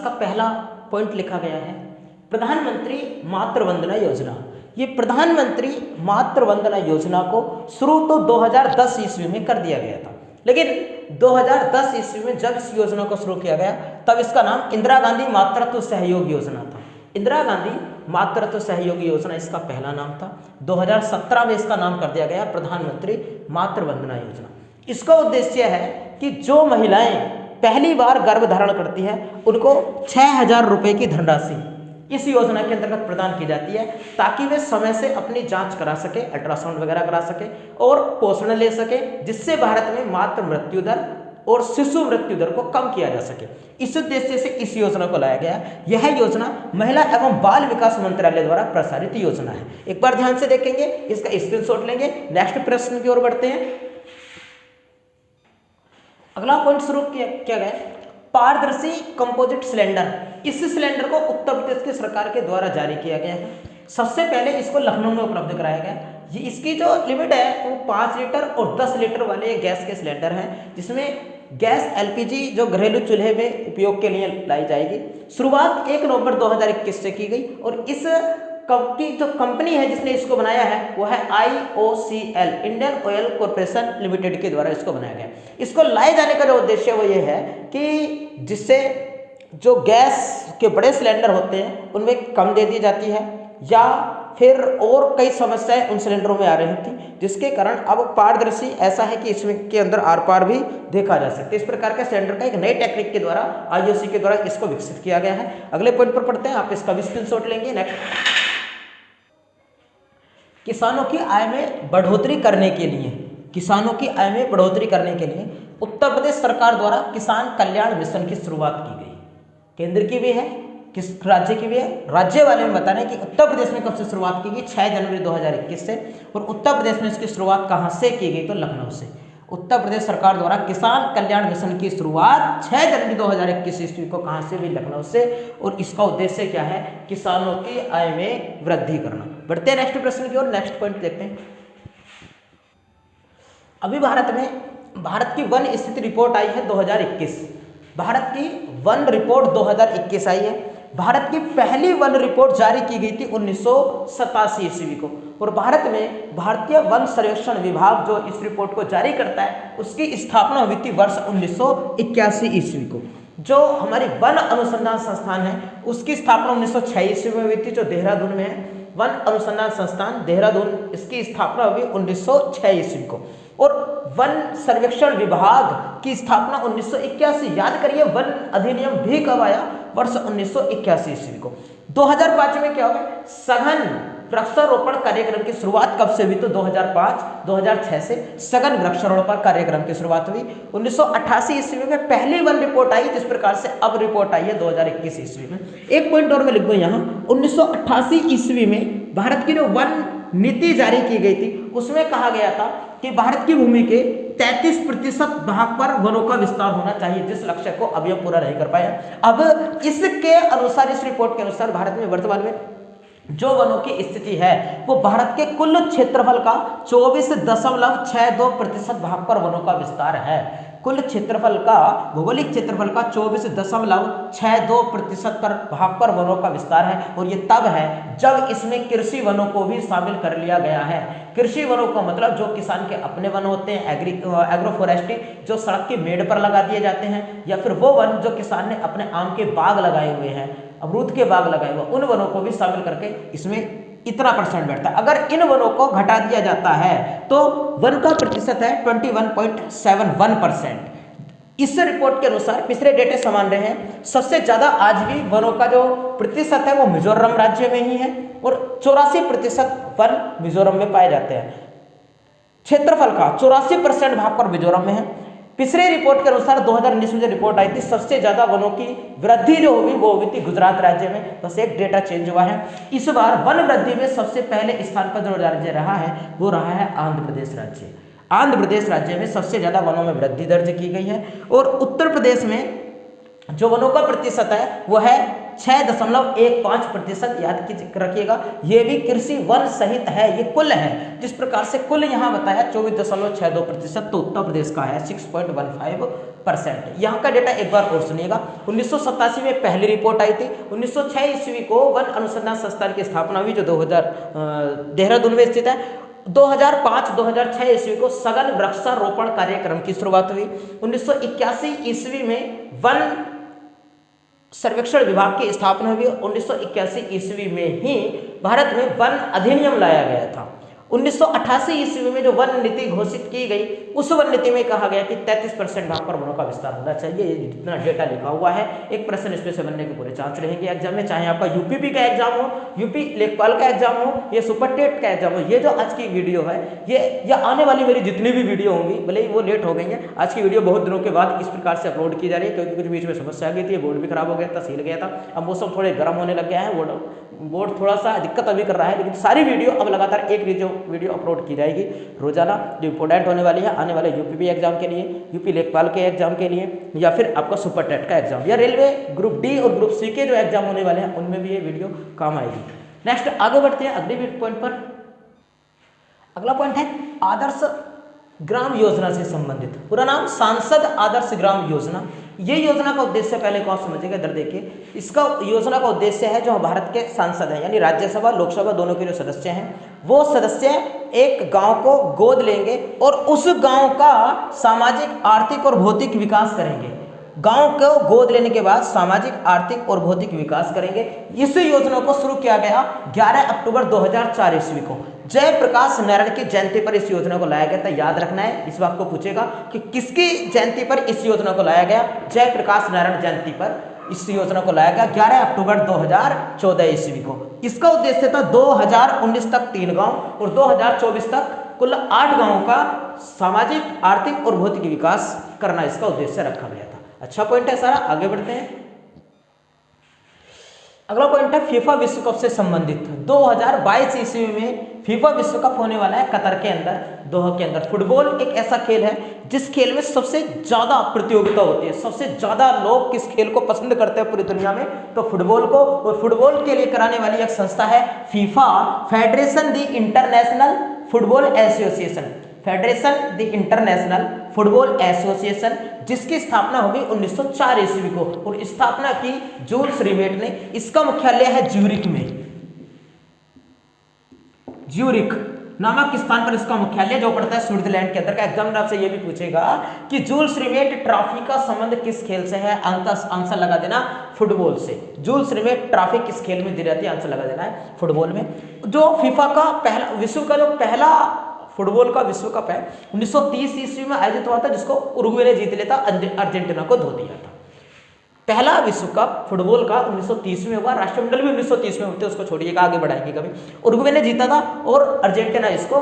इसका पहला पॉइंट लिखा गया है प्रधानमंत्री मातृ वंदना योजना। ये प्रधानमंत्री मातृ वंदना योजना को शुरू तो 2010 ईस्वी में कर दिया गया था, लेकिन 2010 ईस्वी में जब इस योजना को शुरू किया गया तब इसका नाम इंदिरा गांधी मातृत्व सहयोग योजना था। इंदिरा गांधी मातृत्व सहयोग योजना इसका पहला नाम था। 2017 में इसका नाम कर दिया गया प्रधानमंत्री मातृ वंदना योजना। इसका उद्देश्य है कि जो महिलाएं पहली बार गर्भ धारण करती हैं उनको 6,000 रुपये की धनराशि इस योजना के अंतर्गत प्रदान की जाती है, ताकि वे समय से अपनी जांच करा सके, अल्ट्रासाउंड वगैरह करा सके और पोषण ले सके, जिससे भारत में मातृ मृत्यु दर और शिशु मृत्यु दर को कम किया जा सके। इस उद्देश्य से इस योजना को लाया गया। यह योजना महिला एवं बाल विकास मंत्रालय द्वारा प्रसारित योजना है। एक बार ध्यान से देखेंगे, इसका स्क्रीनशॉट लेंगे। नेक्स्ट प्रश्न की ओर बढ़ते हैं। अगला पॉइंट शुरू किया गया पारदर्शी कंपोजिट सिलेंडर। इस सिलेंडर को उत्तर प्रदेश की सरकार के द्वारा जारी किया गया है। सबसे पहले इसको लखनऊ में उपलब्ध कराया गया। ये इसकी जो लिमिट है वो 5 लीटर और 10 लीटर वाले गैस के सिलेंडर हैं, जिसमें गैस एलपीजी जो घरेलू चूल्हे में उपयोग के लिए लाई जाएगी। शुरुआत 1 नवंबर 2021 से की गई और इस की जो कंपनी है जिसने इसको बनाया है वो है IOCL, Indian oil corporation limited के द्वारा इसको बनाया गया। इसको लाए जाने का जो उद्देश्य वो ये है कि जिससे जो गैस के बड़े सिलेंडर होते हैं उनमें कम दे दी जाती है, या फिर और कई समस्याएं उन सिलेंडरों में आ रही थी, जिसके कारण अब पारदर्शी ऐसा है कि इसमें के अंदर आर पार भी देखा जा सकता है। इस प्रकार के सिलेंडर का एक नई टेक्निक के द्वारा IOC के द्वारा इसको विकसित किया गया है। अगले पॉइंट पर पढ़ते हैं, आप इसका भी स्क्रीनशॉट लेंगे। नेक्स्ट, किसानों की आय में बढ़ोतरी करने के लिए, किसानों की आय में बढ़ोतरी करने के लिए उत्तर प्रदेश सरकार द्वारा किसान कल्याण मिशन की शुरुआत की गई। केंद्र की भी है, किस राज्य की भी है। राज्य वाले में बता रहे हैं कि उत्तर प्रदेश में कब से शुरुआत की गई, 6 जनवरी 2021 से। और उत्तर प्रदेश में इसकी शुरुआत कहाँ से की गई, तो लखनऊ से। उत्तर प्रदेश सरकार द्वारा किसान कल्याण मिशन की शुरुआत 6 जनवरी 2021 ईस्वी को कहाँ से हुई, लखनऊ से। और इसका उद्देश्य क्या है, किसानों की आय में वृद्धि करना। बढ़ते हैं नेक्स्ट प्रश्न की ओर। नेक्स्ट पॉइंट देखते हैं। अभी भारत की वन स्थिति रिपोर्ट आई है 2021। भारत की वन रिपोर्ट 2021 आई है। भारत की पहली वन रिपोर्ट जारी की गई थी 1987 ईस्वी को। और भारत में भारतीय वन सर्वेक्षण विभाग जो इस रिपोर्ट को जारी करता है उसकी स्थापना हुई थी वर्ष 1981 ईस्वी को। जो हमारी वन अनुसंधान संस्थान है उसकी स्थापना 1906 ईस्वी में हुई थी, जो देहरादून में है। वन अनुसंधान संस्थान देहरादून, इसकी स्थापना हुई 1906 ईस्वी को। और वन सर्वेक्षण विभाग की स्थापना 1981। याद करिए वन अधिनियम भी कब आया, वर्ष 1981 ईस्वी को। 2005 में क्या हुआ, सघन वृक्षारोपण कार्यक्रम की शुरुआत कब से हुई, तो 2005-2006 से सघन वृक्षारोपण कार्यक्रम की शुरुआत हुई। 1988 ईस्वी में पहली वन रिपोर्ट आई, जिस प्रकार से अब रिपोर्ट आई है 2021 ईस्वी में। एक पॉइंट और मैं लिख दूं यहाँ, 1988 ईस्वी में भारत की जो वन नीति जारी की गई थी उसमें कहा गया था कि भारत की भूमि के 33% भाग पर वनों का विस्तार होना चाहिए, जिस लक्ष्य को अभी हम पूरा नहीं कर पाए। अब इसके अनुसार, इस रिपोर्ट के अनुसार भारत में वर्तमान में जो वनों की स्थिति है वो भारत के कुल क्षेत्रफल का 24.62% भाग पर वनों का विस्तार है। कुल क्षेत्रफल का, भौगोलिक क्षेत्रफल का 24.62% पर भाग पर वनों का विस्तार है। और ये तब है जब इसमें कृषि वनों को भी शामिल कर लिया गया है। कृषि वनों का मतलब जो किसान के अपने वन होते हैं, एग्रो फॉरेस्ट्री, जो सड़क की मेड़ पर लगा दिए जाते हैं, या फिर वो वन जो किसान ने अपने आम के बाग लगाए हुए हैं, अमरूद के बाग लगाए हुए, उन वनों को भी शामिल करके इसमें इतना % बैठता है। अगर इन वनों को घटा दिया जाता है तो वन का प्रतिशत है 21.71%। इस रिपोर्ट के अनुसार पिछले डेटे समान रहे हैं। सबसे ज्यादा आज भी वनों का जो प्रतिशत है वो मिजोरम राज्य में ही है और 84% वन मिजोरम में पाए जाते हैं। क्षेत्रफल का 84% भाग पर मिजोरम में है। पिछले रिपोर्ट के अनुसार 2019 में जो रिपोर्ट आई थी, सबसे ज्यादा वनों की वृद्धि जो हुई वो हुई थी गुजरात राज्य में। बस एक डेटा चेंज हुआ है। इस बार वन वृद्धि में सबसे पहले स्थान पर जो राज्य रहा है वो रहा है आंध्र प्रदेश राज्य। आंध्र प्रदेश राज्य में सबसे ज्यादा वनों में वृद्धि दर्ज की गई है। और उत्तर प्रदेश में जो वनों का प्रतिशत है वो है 6.15%, याद रखिएगा। ये भी कृषि वन सहित है, ये कुल है। जिस प्रकार से कुल यहाँ बताया 24.62%, तो उत्तर प्रदेश का है 6.15%। यहाँ का डेटा एक बार और सुनिएगा। 1987 में पहली रिपोर्ट आई थी। 1906 ईस्वी को वन अनुसंधान संस्थान की स्थापना हुई, जो देहरादून में स्थित है। 2005-2006 ईस्वी को सघन वृक्षारोपण कार्यक्रम की शुरुआत हुई। 1981 ईस्वी में वन सर्वेक्षण विभाग की स्थापना हुई। 1981 ईस्वी में ही भारत में वन अधिनियम लाया गया था। 1988 ईस्वी में जो वन नीति घोषित की गई, उस वन नीति में कहा गया कि 33% भाग पर वनों का विस्तार होना चाहिए। ये जितना डेटा लिखा हुआ है, एक प्रश्न इसमें से बनने के पूरे चांस रहेंगे एग्जाम में, चाहे आपका यूपीपी का एग्जाम हो, यूपी लेखपाल का एग्जाम हो, ये सुपर टेट का एग्जाम हो। ये जो आज की वीडियो है, ये आने वाली मेरी जितनी भी वीडियो होंगी, भले ही वो लेट हो गई है, आज की वीडियो बहुत दिनों के बाद इस प्रकार से अपलोड की जा रही है, क्योंकि कुछ बीच में समस्या आ गई थी, बोर्ड भी खराब हो गया था, सील गया था। अब मौसम थोड़े गर्म होने लग गया है, बोर्ड थोड़ा सा दिक्कत अभी कर रहा है, लेकिन सारी वीडियो अब लगातार एक वीडियो अपलोड की जाएगी रोजाना, जो इंपॉर्टेंट होने वाली है आने वाले यूपीपी एग्जाम के लिए, यूपी लेखपाल के एग्जाम के लिए, या फिर आपका सुपर टेट का एग्जाम, या रेलवे ग्रुप डी और ग्रुप सी के जो एग्जाम होने वाले हैं, उनमें भी ये वीडियो काम आएगी। नेक्स्ट आगे बढ़ते हैं अगले पॉइंट पर। अगला पॉइंट है आदर्श ग्राम योजना से संबंधित। पूरा नाम सांसद आदर्श ग्राम योजना। ये योजना का उद्देश्य पहले कौन समझेगा, इधर देखिए। इसका योजना का उद्देश्य है, जो भारत के सांसद हैं, यानी राज्यसभा लोकसभा दोनों के जो सदस्य हैं, वो सदस्य एक गांव को गोद लेंगे और उस गांव का सामाजिक, आर्थिक और भौतिक विकास करेंगे। गांव को गोद लेने के बाद सामाजिक, आर्थिक और भौतिक विकास करेंगे। इस योजना को शुरू किया गया 11 अक्टूबर 2004 ईस्वी को। जयप्रकाश नारायण की जयंती पर इस योजना को लाया गया था। याद रखना है, इस बात को पूछेगा कि किसकी जयंती पर इस योजना को लाया गया। जयप्रकाश नारायण जयंती पर इस योजना को लाया गया 11 अक्टूबर 2014 ईस्वी को। इसका उद्देश्य था 2019 तक 3 गांव और 2024 तक कुल 8 गांवों का सामाजिक, आर्थिक और भौतिक विकास करना इसका उद्देश्य रखा गया था। अच्छा पॉइंट है सारा। आगे बढ़ते हैं। अगला पॉइंट है फीफा विश्व कप से संबंधित। 2022 ईस्वी में फीफा विश्व कप होने वाला है कतर के अंदर, दोहा के अंदर। फुटबॉल एक ऐसा खेल है जिस खेल में सबसे ज्यादा प्रतियोगिता होती है, सबसे ज्यादा लोग किस खेल को पसंद करते हैं पूरी दुनिया में, तो फुटबॉल को। और फुटबॉल के लिए कराने वाली एक संस्था है FIFA, federation the international football association, federation the international football association, जिसकी स्थापना होगी 1904 ईस्वी को और स्थापना की जूल्स रिमेट ने। इसका मुख्यालय है ज्यूरिख में, ज्यूरिख नामक स्थान पर इसका मुख्यालय जो पड़ता है स्विट्जरलैंड के अंदर का। एग्जामिनर आपसे यह भी पूछेगा कि जूल्स रिमेट ट्रॉफी का संबंध किस खेल से है, आंसर लगा देना फुटबॉल से। जूल्स रिमेट ट्रॉफी किस खेल में दी जाती है, आंसर लगा देना है फुटबॉल में। जो फीफा का पहला विश्व का जो पहला फुटबॉल का विश्व कप है 1930 ईस्वी में आयोजित हुआ था, जिसको उरुग्वे ने जीत लिया था, अर्जेंटीना को धो दिया था। पहला विश्व कप फुटबॉल का 1930 में हुआ, राष्ट्रमंडल भी 1930 में होते, उसको छोड़िएगा, आगे बढ़ाएंगे कभी। उरुग्वे ने जीता था और अर्जेंटीना इसको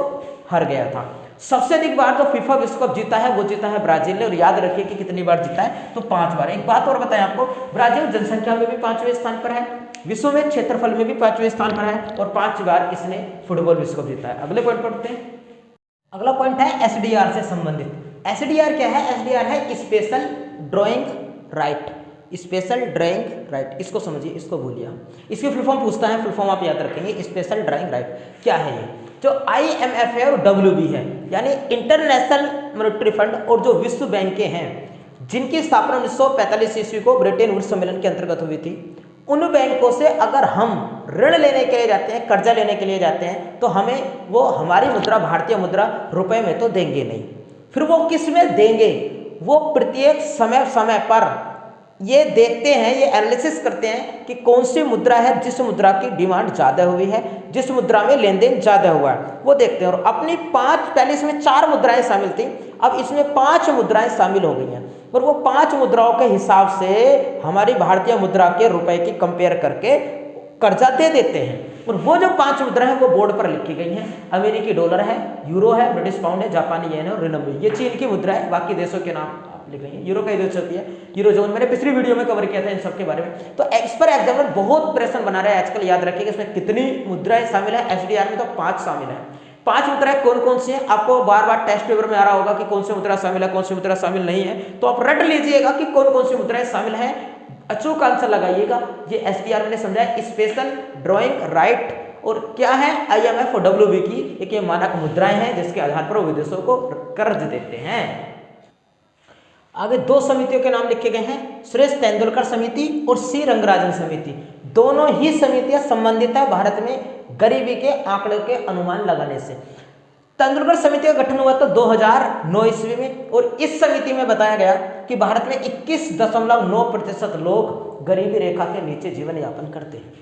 हार गया था। सबसे अधिक बार जो फीफा विश्व कप जीता है वो जीता है ब्राजील ने। और याद रखिए कि कितनी बार जीता है, तो 5 बार। एक बात और बताएं आपको, ब्राजील जनसंख्या में भी 5वें स्थान पर है, विश्व में क्षेत्रफल में भी 5वें स्थान पर है और 5 बार इसने फुटबॉल विश्व कप जीता है। अगले पॉइंट पढ़ते हैं। अगला पॉइंट है एसडीआर से संबंधित। एसडीआर क्या है? एसडीआर है special drawing right, special drawing right. इसको समझिए, इसको भूलिए। इसकी फुल फॉर्म पूछता है, फुल फॉर्म आप याद रखेंगे। स्पेशल ड्राइंग राइट क्या है? ये जो IMF है और WB है, यानी इंटरनेशनल मॉनेटरी फंड, और जो विश्व बैंक हैं, जिनकी स्थापना 1945 ईस्वी को ब्रिटेन वुड्स सम्मेलन के अंतर्गत हुई थी, उन बैंकों से अगर हम ऋण लेने के लिए जाते हैं, कर्जा लेने के लिए जाते हैं, तो हमें वो हमारी मुद्रा, भारतीय मुद्रा, रुपए में तो देंगे नहीं। फिर वो किस में देंगे? वो प्रत्येक समय पर ये देखते हैं, ये एनालिसिस करते हैं कि कौन सी मुद्रा है जिस मुद्रा की डिमांड ज़्यादा हुई है, जिस मुद्रा में लेन देन ज़्यादा हुआ है, वो देखते हैं। और अपनी 5, पहले इसमें 4 मुद्राएं शामिल थी, अब इसमें 5 मुद्राएं शामिल हो गई हैं, और वो 5 मुद्राओं के हिसाब से हमारी भारतीय मुद्रा के रुपए की कंपेयर करके कर्जा दे देते हैं। और वो जो 5 मुद्रा है वो बोर्ड पर लिखी गई हैं। अमेरिकी डॉलर है, यूरो है, ब्रिटिश पाउंड है, जापानी येन है और रिनबी। ये चीन की मुद्रा है, बाकी देशों के नाम लिख रही है। यूरो का इधर चलती है, यूरो जोन, मैंने पिछली वीडियो में कवर किया था इन सब के बारे में। तो इस पर एग्जामिनर बहुत प्रश्न बना रहा है आजकल। याद रखिएगा इसमें कितनी मुद्राएं शामिल है। एसडीआर में तो 5 शामिल है। 5 मुद्राएं कौन कौन सी हैं, आपको बार बार टेस्ट पेपर में आ रहा होगा कि कौन सी मुद्रा शामिल है, कौन सी मुद्रा शामिल नहीं है, तो आप रट लीजिएगा कि कौन कौन सी मुद्राएं शामिल हैं, अचूक आंसर लगाइएगा। ये SDR मैंने समझाया, स्पेशल ड्राइंग राइट, और क्या है IMF और WB की एक ये मानक मुद्राएं हैं जिसके आधार पर वो विदेशों को कर्ज देते हैं। आगे 2 समितियों के नाम लिखे गए हैं, सुरेश तेंदुलकर समिति और सी रंगराजन समिति। दोनों ही समितियां संबंधित है भारत में गरीबी के आंकड़े के अनुमान लगाने से। तेंदुलकर समिति का गठन हुआ था 2009 ईस्वी में, और इस समिति में बताया गया कि भारत में 21.9% लोग गरीबी रेखा के नीचे जीवन यापन करते हैं।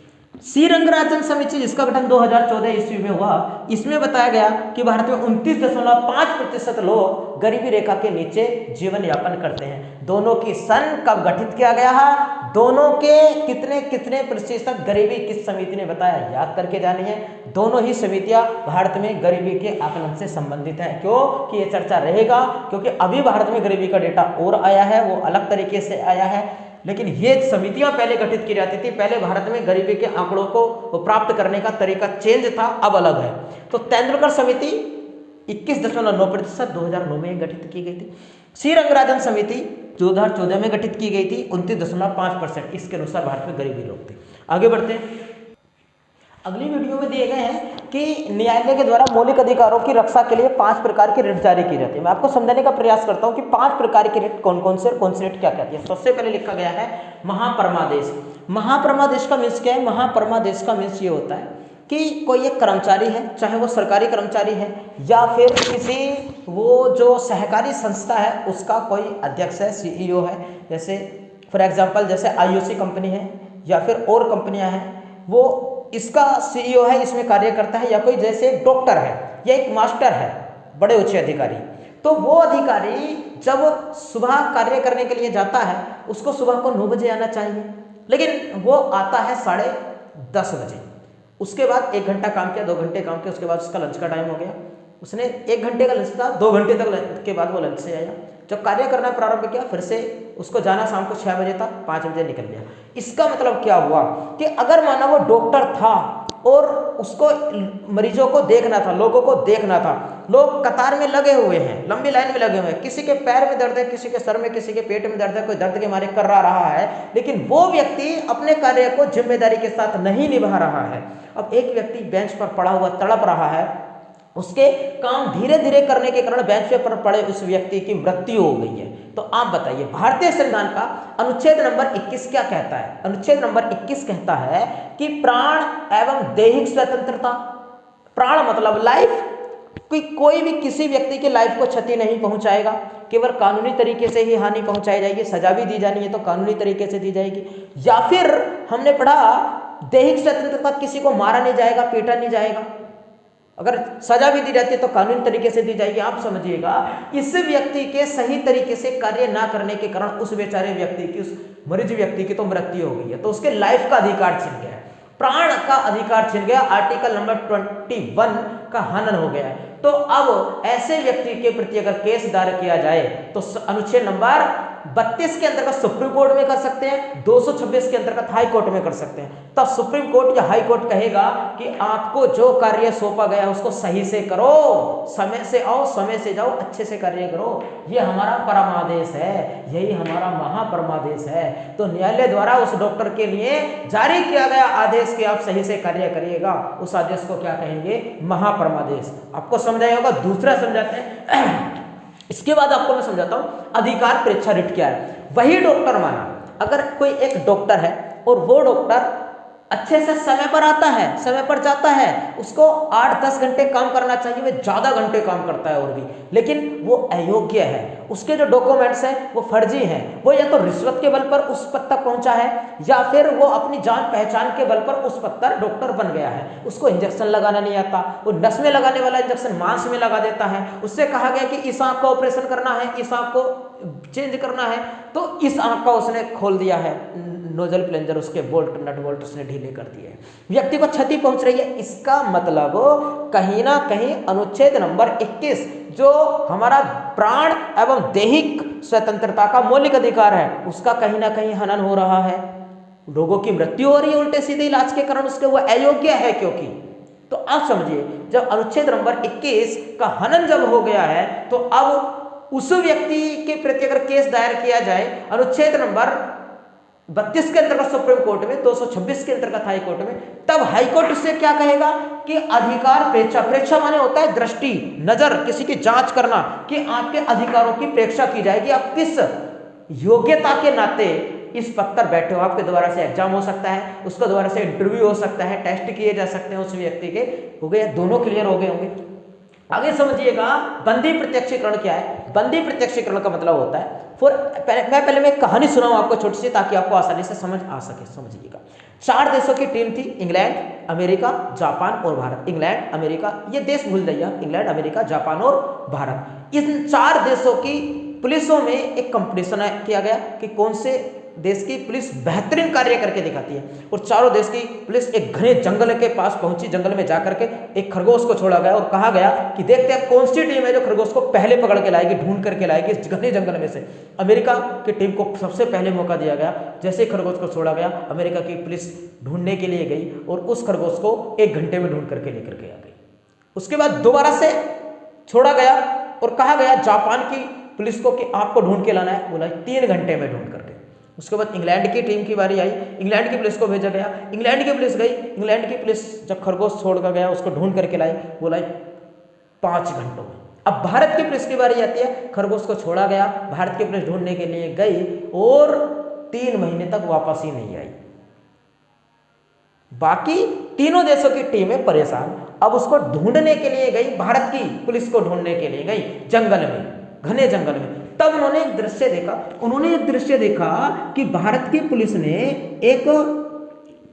सी रंगराजन समिति जिसका गठन 2014 ईस्वी में हुआ, इसमें बताया गया कि भारत में 29.5% लोग गरीबी रेखा के नीचे जीवन यापन करते हैं। दोनों की सन कब गठित किया गया है, दोनों के कितने कितने प्रतिशत गरीबी किस समिति ने बताया, याद करके जानी है। दोनों ही समितियां भारत में गरीबी के आकलन से संबंधित है। क्यों कि ये चर्चा रहेगा, क्योंकि अभी भारत में गरीबी का डेटा और आया है, वो अलग तरीके से आया है, लेकिन ये समितियां पहले गठित की जाती थी। पहले भारत में गरीबी के आंकड़ों को प्राप्त करने का तरीका चेंज था, अब अलग है। तो तेंदुलकर समिति 21.9% 2009 में गठित की गई थी। सी रंगराजन समिति 2014 में गठित की गई थी, 29.5%। इसके अनुसार भारत में गरीबी लोग थे। आगे बढ़ते हैं, अगली वीडियो में दिए गए हैं कि न्यायालय के द्वारा मौलिक अधिकारों की रक्षा के लिए 5 प्रकार की रिट जारी की जाती है। मैं आपको समझाने का प्रयास करता हूं कि 5 प्रकार की रिट कौन कौन से और कौन सी रिट क्या कहती है। सबसे पहले लिखा गया है महापरमादेश। महापरमादेश का मीन्स क्या है, महापरमादेश का मीन्स ये होता है कि कोई एक कर्मचारी है, चाहे वो सरकारी कर्मचारी है या फिर किसी वो जो सहकारी संस्था है उसका कोई अध्यक्ष है, CEO है, जैसे फॉर एग्जाम्पल जैसे IOC कंपनी है या फिर और कंपनियां हैं, वो इसका CEO है, इसमें कार्य करता है, या कोई जैसे डॉक्टर है या एक मास्टर है, बड़े उच्च अधिकारी, तो वो अधिकारी जब सुबह कार्य करने के लिए जाता है उसको सुबह को 9 बजे आना चाहिए, लेकिन वो आता है 10:30 बजे। उसके बाद 1 घंटा काम किया, 2 घंटे काम किया, उसके बाद उसका लंच का टाइम हो गया, उसने 1 घंटे का लंच था, 2 घंटे तक के बाद वो लंच से आया, जब कार्य करना प्रारंभ किया फिर से उसको जाना शाम को 6 बजे तक, 5 बजे निकल गया। इसका मतलब क्या हुआ कि अगर माना वो डॉक्टर था और उसको मरीजों को देखना था, लोगों को देखना था, लोग कतार में लगे हुए हैं, लंबी लाइन में लगे हुए हैं, किसी के पैर में दर्द है, किसी के सर में, किसी के पेट में दर्द है, कोई दर्द के मारे कर रहा है, लेकिन वो व्यक्ति अपने कार्य को जिम्मेदारी के साथ नहीं निभा रहा है। अब एक व्यक्ति बेंच पर पड़ा हुआ तड़प रहा है, उसके काम धीरे धीरे करने के कारण बेंच पर पड़े उस व्यक्ति की मृत्यु हो गई है। तो आप बताइए भारतीय संविधान का अनुच्छेद नंबर 21 क्या कहता है? अनुच्छेद नंबर 21 कहता है कि प्राण एवं दैहिक स्वतंत्रता, प्राण मतलब लाइफ, कि कोई भी किसी व्यक्ति की लाइफ को क्षति नहीं पहुंचाएगा, केवल कानूनी तरीके से ही हानि पहुंचाई जाएगी। सजा भी दी जानी है तो कानूनी तरीके से दी जाएगी, या फिर हमने पढ़ा दैहिक स्वतंत्रता, किसी को मारा नहीं जाएगा, पीटा नहीं जाएगा, अगर सजा भी दी जाती है तो कानूनी तरीके से दी जाएगी। आप समझिएगा इस व्यक्ति के सही तरीके से कार्य ना करने के कारण उस बेचारे व्यक्ति की, उस मरीज व्यक्ति की तो मृत्यु हो गई है, तो उसके लाइफ का अधिकार छिन गया है, प्राण का अधिकार छिन गया, आर्टिकल नंबर 21 का हनन हो गया है। तो अब ऐसे व्यक्ति के प्रति अगर केस दायर किया जाए तो अनुच्छेद नंबर 32 के अंतर्गत सुप्रीम कोर्ट में कर सकते हैं, 226 के अंतर्गत हाई कोर्ट में कर सकते हैं। तब सुप्रीम कोर्ट या हाई कोर्ट कहेगा कि आपको जो कार्य सौंपा गया उसको सही से करो, समय से आओ, समय से जाओ, अच्छे से कार्य करो। ये हमारा परमादेश है, यही हमारा महापरमादेश है। तो न्यायालय द्वारा उस डॉक्टर के लिए जारी किया गया आदेश कि आप सही से कार्य करिएगा, उस आदेश को क्या कहेंगे? महापरमादेश। आपको समझाया होगा। दूसरा समझाते हैं, इसके बाद आपको मैं समझाता हूं अधिकार परीक्षा रिट क्या है। वही डॉक्टर माना, अगर कोई एक डॉक्टर है और वो डॉक्टर अच्छे से समय पर आता है, समय पर जाता है, उसको 8-10 घंटे काम करना चाहिए, वह ज्यादा घंटे काम करता है और भी, लेकिन वो अयोग्य है, उसके जो डॉक्यूमेंट्स हैं वो फर्जी हैं, वो या तो रिश्वत के बल पर उस पद तक पहुंचा है या फिर वो अपनी जान पहचान के बल पर उस पद पर डॉक्टर बन गया है, उसको इंजेक्शन लगाना नहीं आता, वो नस में लगाने वाला इंजेक्शन मांस में लगा देता है, उससे कहा गया कि इस आंख का ऑपरेशन करना है, इस आंख को चेंज करना है, तो इस आंख का उसने खोल दिया है, नोजल प्लेंजर, उसके बोल्ट नट बोल्ट उसने ढीले कर दिए, व्यक्ति को क्षति पहुंच रही है। इसका मतलब कहीं ना कहीं अनुच्छेद नंबर 21 जो हमारा प्राण एवं दैहिक स्वतंत्रता का मौलिक अधिकार है, उसका कहीं ना कहीं हनन हो रहा है, लोगों की मृत्यु हो रही है उल्टे सीधे इलाज के कारण, उसके वो अयोग्य है, क्योंकि तो आप समझिए, जब अनुच्छेद नंबर 21 का हनन जब हो गया है, तो अब उस व्यक्ति के प्रति अगर केस दायर किया जाए अनुच्छेद नंबर 32 के अंतर्गत सुप्रीम कोर्ट में, 226 के अंतर्गत हाई कोर्ट में, तब हाई कोर्ट उससे क्या कहेगा कि अधिकार प्रेक्षा, प्रेक्षा माने होता है दृष्टि, नजर, किसी की जांच करना कि आपके अधिकारों की प्रेक्षा की जाएगी, आप किस योग्यता के नाते इस पद पर बैठे हो। आपके द्वारा से एग्जाम हो सकता है, उसका द्वारा से इंटरव्यू हो सकता है, टेस्ट किए जा सकते हैं उस व्यक्ति के, हो गए, दोनों क्लियर हो गए होंगे। आगे समझिएगा बंदी प्रत्यक्षीकरण क्या है। बंदी प्रत्यक्षीकरण का मतलब होता है, मैं एक कहानी सुनाऊं आपको छोटी सी, ताकि आपको आसानी से समझ आ सके। समझिएगा, 4 देशों की टीम थी, इंग्लैंड, अमेरिका, जापान और भारत। इंग्लैंड, अमेरिका, ये देश भूल जाइए, इंग्लैंड, अमेरिका, जापान और भारत। इन 4 देशों की पुलिसों में एक कंपटीशन किया गया कि कौन से देश की पुलिस बेहतरीन कार्य करके दिखाती है। और चारों देश की पुलिस एक घने जंगल के पास पहुंची, जंगल में जाकर के एक खरगोश को छोड़ा गया और कहा गया कि देखते हैं कौन सी टीम है जो खरगोश को पहले पकड़ के लाएगी, ढूंढ करके लाएगी इस घने जंगल में से। अमेरिका की टीम को सबसे पहले मौका दिया गया। जैसे ही खरगोश को छोड़ा गया, अमेरिका की पुलिस ढूंढने के लिए गई और उस खरगोश को 1 घंटे में ढूंढ करके लेकर के आ गई। उसके बाद दोबारा से छोड़ा गया और कहा गया जापान की पुलिस को कि आपको ढूंढ के लाना है, बोला 3 घंटे में ढूंढ करके। उसके बाद इंग्लैंड की टीम की बारी आई, इंग्लैंड की पुलिस को भेजा गया, इंग्लैंड की पुलिस गई, इंग्लैंड की पुलिस जब खरगोश छोड़ कर गया उसको ढूंढ करके लाई, बोला 5 घंटों में। अब भारत की पुलिस की बारी आती है, खरगोश को छोड़ा गया, भारत की पुलिस ढूंढने के लिए गई और 3 महीने तक वापस ही नहीं आई। बाकी तीनों देशों की टीमें परेशान, अब उसको ढूंढने के लिए गई, भारत की पुलिस को ढूंढने के लिए गई जंगल में, घने जंगल में। तब उन्होंने एक दृश्य देखा कि भारत की पुलिस ने एक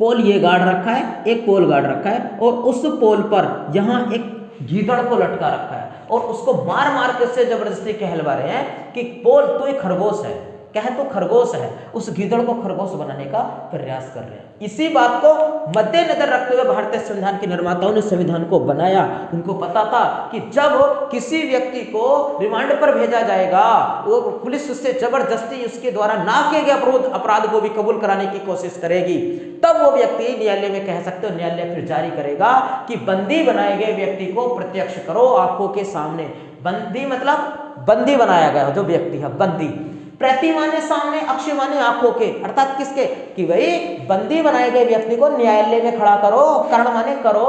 पोल ये गार्ड रखा है, एक पोल गार्ड रखा है और उस पोल पर यहाँ एक गीदड़ को लटका रखा है और उसको मार मार के उससे जबरदस्ती कहलवा रहे हैं कि पोल तो एक खरगोश है, कह तो खरगोश है, उस गीदड़ को खरगोश बनाने का प्रयास कर रहे हैं। इसी बात को मद्देनजर रखते हुए भारतीय संविधान के निर्माताओं ने संविधान को बनाया। उनको पता था कि जब किसी व्यक्ति को रिमांड पर भेजा जाएगा, वो पुलिस उससे जबरदस्ती उसके द्वारा ना किए गए अपराध को भी कबूल कराने की कोशिश करेगी, तब वो व्यक्ति न्यायालय में कह सकते हो, न्यायालय फिर जारी करेगा कि बंदी बनाए गए व्यक्ति को प्रत्यक्ष करो आंखों के सामने। बंदी मतलब बंदी बनाया गया जो व्यक्ति है, बंदी। प्रति माने सामने, अक्ष माने आंखों के, अर्थात किसके, कि भाई बंदी बनाए गए व्यक्ति को न्यायालय में खड़ा करो, करण माने करो,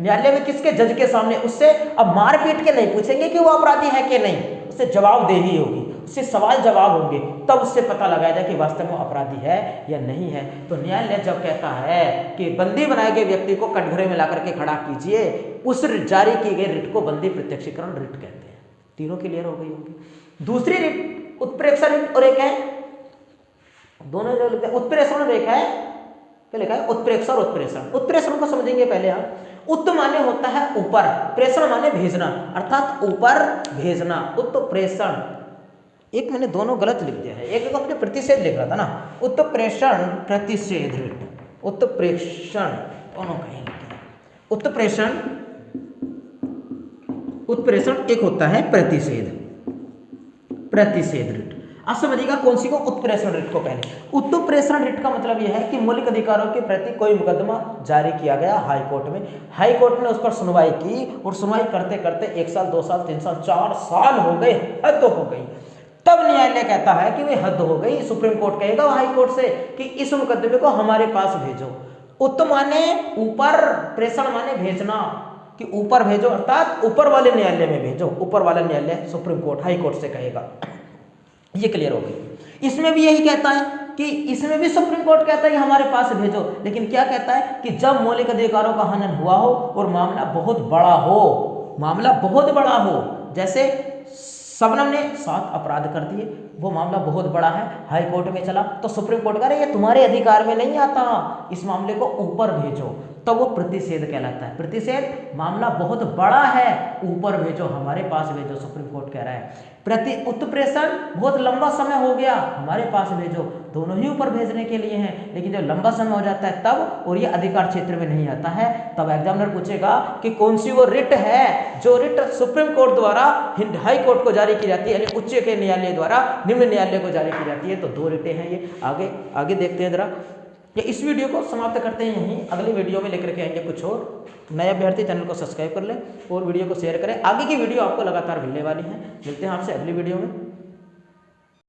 न्यायालय में किसके, जज के सामने। उससे अब मार पीट के नहीं पूछेंगे कि वो अपराधी है कि नहीं, उससे जवाबदेही होगी, उससे सवाल जवाब होंगे, तब उससे पता लगाया जाए कि वास्तव में अपराधी है या नहीं है। तो न्यायालय जब कहता है कि बंदी बनाए गए व्यक्ति को कटघरे में ला करके खड़ा कीजिए, उस जारी की गई रिट को बंदी प्रत्यक्षीकरण रिट कहते हैं। तीनों क्लियर हो गई होंगी। दूसरी रिट उत्प्रेक्षण रिट और एक है, दोनों जो लिखते हैं उत्प्रेषण और एक है, क्या लिखा है, उत्प्रेक्षण और उत्प्रेषण। उत्प्रेषण को समझेंगे पहले आप। उत्त माने होता है ऊपर, प्रेषण माने भेजना, अर्थात ऊपर भेजना, उत्प्रेषण। एक मैंने दोनों गलत लिख दिया है, एक अपने प्रतिषेध लिख रहा था ना, उत्प्रेषण प्रतिषेध रिट, उत्प्रेषण दोनों कहीं लिखे हैं। उत्प्रेषण, उत्प्रेषण एक होता है प्रतिषेध, प्रतिषेध रिट। अब समझिएगा कौन सी को, उत्प्रेषण रिट को पहले। उत्प्रेषण रिट का मतलब यह है कि मौलिक अधिकारों के प्रति कोई मुकदमा जारी किया गया हाई कोर्ट में, हाई कोर्ट ने उस पर सुनवाई की और सुनवाई करते करते 1 साल 2 साल 3 साल 4 साल हो गए, हद हो गई, तब न्यायालय कहता है कि वे हद हो गई, सुप्रीम कोर्ट कहेगा हाई कोर्ट से कि इस मुकदमे को हमारे पास भेजो। उत्त माने ऊपर, प्रेषण माने भेजना, कि ऊपर भेजो, अर्थात ऊपर वाले न्यायालय में भेजो, ऊपर वाला न्यायालय सुप्रीम कोर्ट, हाई कोर्ट से कहेगा। ये क्लियर हो गई। इसमें भी यही कहता है कि इसमें भी सुप्रीम कोर्ट कहता है कि हमारे पास भेजो, लेकिन क्या कहता है कि जब मौलिक अधिकारों का हनन हुआ हो और मामला बहुत बड़ा हो, मामला बहुत बड़ा हो, जैसे शबनम ने 7 अपराध कर दिए, वो मामला बहुत बड़ा है, हाई कोर्ट में चला, तो सुप्रीम कोर्ट कह रहे ये तुम्हारे अधिकार में नहीं आता, इस मामले को ऊपर भेजो, तो वो प्रतिषेध कहलाता है। प्रतिषेध, मामला बहुत बड़ा है, ऊपर भेजो, हमारे पास भेजो, सुप्रीम कोर्ट कह रहा है। उत्प्रेषण, बहुत लंबा समय हो गया, हमारे पास भेजो, दोनों ही ऊपर भेजने के लिए हैं, लेकिन जब लंबा समय हो जाता है तब, और ये अधिकार क्षेत्र में नहीं आता है, तब एग्जामिनर पूछेगा कि कौन सी वो रिट है जो रिट सुप्रीम कोर्ट द्वारा हाई कोर्ट को जारी की जाती है, यानी उच्च न्यायालय द्वारा निम्न न्यायालय को जारी की जाती है। तो 2 रिटें हैं ये। आगे देखते हैं जरा। या इस वीडियो को समाप्त करते हैं यहीं, अगले वीडियो में लेकर के आएंगे कुछ और। नए अभ्यर्थी चैनल को सब्सक्राइब कर लें और वीडियो को शेयर करें। आगे की वीडियो आपको लगातार मिलने वाली है। मिलते हैं आपसे अगली वीडियो में।